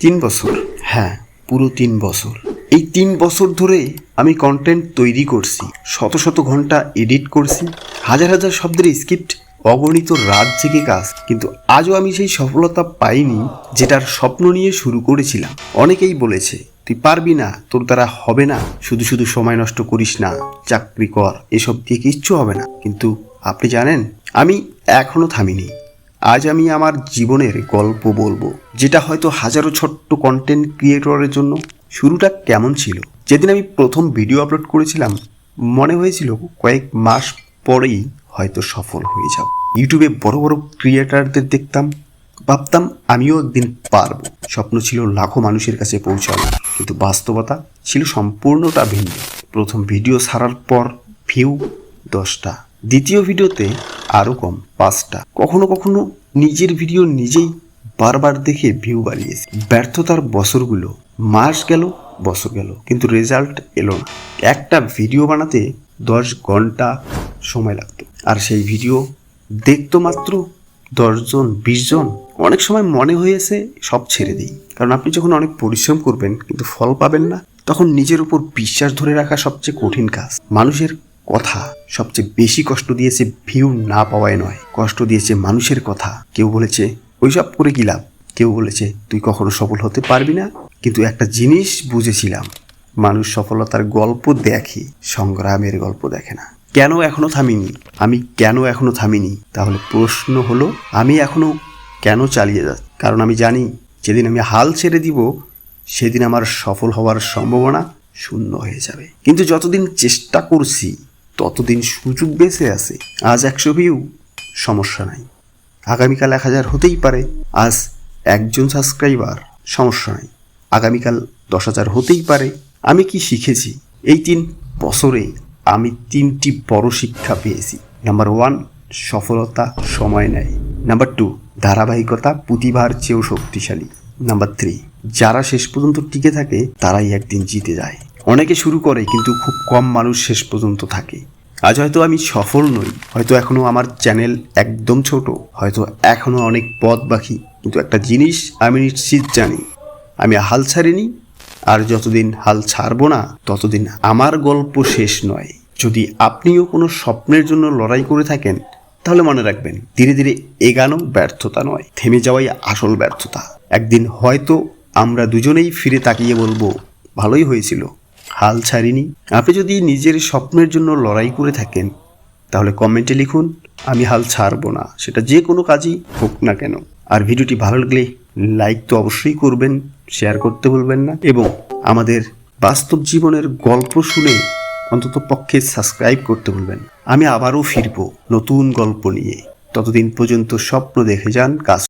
3 বছর, হ্যাঁ পুরো 3 বছর। এই 3 বছর ধরে আমি কন্টেন্ট তৈরি করছি, শত শত ঘন্টা এডিট করছি, হাজার হাজার শব্দের স্ক্রিপ্ট, অগণিত রাত জেগে কাজ, কিন্তু আজও আমি সেই সফলতা পাইনি যেটার স্বপ্ন নিয়ে শুরু করেছিলাম। অনেকেই বলেছে তুই পারবি না, তোর দ্বারা হবে না, শুধু শুধু সময় নষ্ট করিস না, চাকরি কর, এসব দিয়ে কিচ্ছু হবে না। কিন্তু আপনি জানেন আমি এখনো থামিনি। আজ আমি আমার জীবনের গল্প বলবো, যেটা হয়তো হাজারো ছোট্ট কন্টেন্ট ক্রিয়েটরের জন্য। শুরুটা কেমন ছিল? যেদিন আমি প্রথম ভিডিও আপলোড করেছিলাম মনে হয়েছিল কয়েক মাস পরেই হয়তো সফল হয়ে যাব। ইউটিউবে বড় বড় ক্রিয়েটারদের দেখতাম, ভাবতাম আমিও একদিন পারবো। স্বপ্ন ছিল লাখো মানুষের কাছে পৌঁছানো, কিন্তু বাস্তবতা ছিল সম্পূর্ণটা ভিন্ন। প্রথম ভিডিও ছাড়ার পর ভিউ 10টা, দ্বিতীয় ভিডিওতে আরও কম 5টা। কখনো কখনো নিজের ভিডিও নিজেই বারবার দেখে ভিউ বাড়িয়েছি। ব্যর্থতার বছরগুলো, মাস গেল, বছর গেল, কিন্তু রেজাল্ট এলো না। একটা ভিডিও বানাতে 10 ঘন্টা সময় লাগতো, আর সেই ভিডিও দেখতো মাত্র 10 জন 20 জন। অনেক সময় মনে হয়েছে সব ছেড়ে দিই, কারণ আপনি যখন অনেক পরিশ্রম করবেন কিন্তু ফল পাবেন না, তখন নিজের উপর বিশ্বাস ধরে রাখা সবচেয়ে কঠিন কাজ। মানুষের কথা সবচেয়ে বেশি কষ্ট দিয়েছে ভিউ না পাওয়ায় নয়, কষ্ট দিয়েছে মানুষের কথা। কেউ বলেছে ওইসব করে কি লাভ, কেউ বলেছে তুই কখনো সফল হতে পারবি না। কিন্তু একটা জিনিস বুঝেছিলাম, মানুষ সফলতার গল্প দেখে, সংগ্রামের গল্প দেখে না। কেন এখনো থামিনি? আমি কেন এখনো থামিনি? তাহলে প্রশ্ন হলো, আমি এখনো কেন চালিয়ে যাচ্ছি? কারণ আমি জানি যেদিন আমি হাল ছেড়ে দিব সেদিন আমার সফল হওয়ার সম্ভাবনা শূন্য হয়ে যাবে। কিন্তু যতদিন চেষ্টা করছি ততদিন সুযোগ বেঁচে আছে। আজ 100 ভিউ, সমস্যা নাই। আগামীকাল 1000 হতেই পারে। আজ 1জন সাবস্ক্রাইবার, সমস্যা নাই। আগামীকাল 10,000 হতেই পারে। আমি কি শিখেছি এই 3 বছরে? আমি 3টি বড় শিক্ষা পেয়েছি। নাম্বার 1, সফলতা সময় নেয়। নাম্বার 2, ধারাবাহিকতা প্রতিভার চেয়েও শক্তিশালী। নাম্বার 3, যারা শেষ পর্যন্ত টিকে থাকে তারাই একদিন জিতে যায়। অনেকে শুরু করে কিন্তু খুব কম মানুষ শেষ পর্যন্ত থাকে। আজ হয়তো আমি সফল নই, হয়তো এখনো আমার চ্যানেল একদম ছোট, হয়তো এখনো অনেক পথ বাকি, কিন্তু একটা জিনিস আমি নিশ্চিত জানি, আমি হাল ছাড়িনি। আর যতদিন হাল ছাড়বো না ততদিন আমার গল্প শেষ নয়। যদি আপনিও কোনো স্বপ্নের জন্য লড়াই করে থাকেন তাহলে মনে রাখবেন, ধীরে ধীরে এগানো ব্যর্থতা নয়, থেমে যাওয়াই আসল ব্যর্থতা। একদিন হয়তো আমরা দুজনেই ফিরে তাকিয়ে বলবো ভালোই হয়েছিল, হাল ছাড়িনি। আপনি যদি নিজের স্বপ্নের জন্য লড়াই করে থাকেন তাহলে কমেন্টে লিখুন আমি হাল ছাড়বো না, সেটা যে কোনো কাজই হোক না কেন। আর ভিডিওটি ভালো লাগলে লাইক তো অবশ্যই করবেন, শেয়ার করতে ভুলবেন না, এবং আমাদের বাস্তব জীবনের গল্প শুনে অন্তত পক্ষে সাবস্ক্রাইব করতে ভুলবেন। আমি আবারও ফিরবো নতুন গল্প নিয়ে। ততদিন পর্যন্ত স্বপ্ন দেখে যান, কাজ